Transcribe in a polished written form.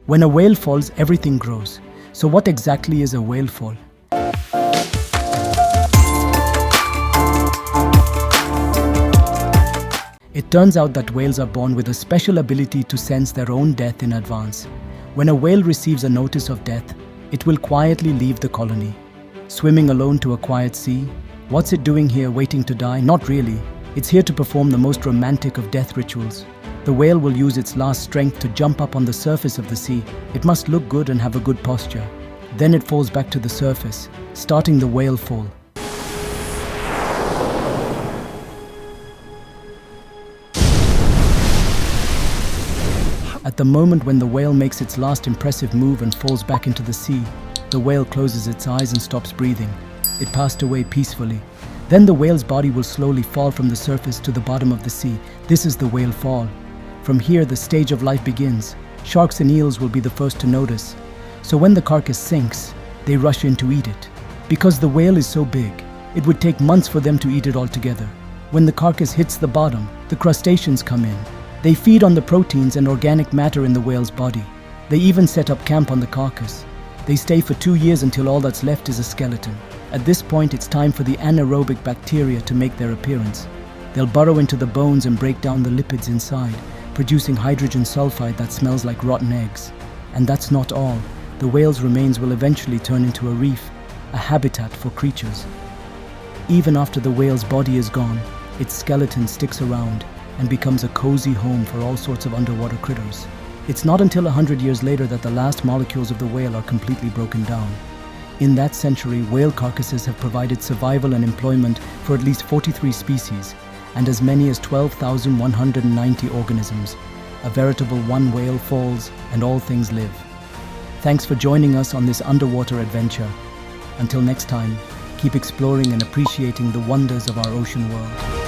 When a whale falls, everything grows. So what exactly is a whale fall? It turns out that whales are born with a special ability to sense their own death in advance. When a whale receives a notice of death, it will quietly leave the colony. Swimming alone to a quiet sea? What's it doing here, waiting to die? Not really. It's here to perform the most romantic of death rituals. The whale will use its last strength to jump up on the surface of the sea. It must look good and have a good posture. Then it falls back to the surface, starting the whale fall. At the moment when the whale makes its last impressive move and falls back into the sea, the whale closes its eyes and stops breathing. It passed away peacefully. Then the whale's body will slowly fall from the surface to the bottom of the sea. This is the whale fall. From here, the stage of life begins. Sharks and eels will be the first to notice. So when the carcass sinks, they rush in to eat it. Because the whale is so big, it would take months for them to eat it all together. When the carcass hits the bottom, the crustaceans come in. They feed on the proteins and organic matter in the whale's body. They even set up camp on the carcass. They stay for 2 years until all that's left is a skeleton. At this point, it's time for the anaerobic bacteria to make their appearance. They'll burrow into the bones and break down the lipids inside, producing hydrogen sulfide that smells like rotten eggs. And that's not all. The whale's remains will eventually turn into a reef, a habitat for creatures. Even after the whale's body is gone, its skeleton sticks around and becomes a cozy home for all sorts of underwater critters. It's not until 100 years later that the last molecules of the whale are completely broken down. In that century, whale carcasses have provided survival and employment for at least 43 species and as many as 12,190 organisms. A veritable one whale falls and all things live. Thanks for joining us on this underwater adventure. Until next time, keep exploring and appreciating the wonders of our ocean world.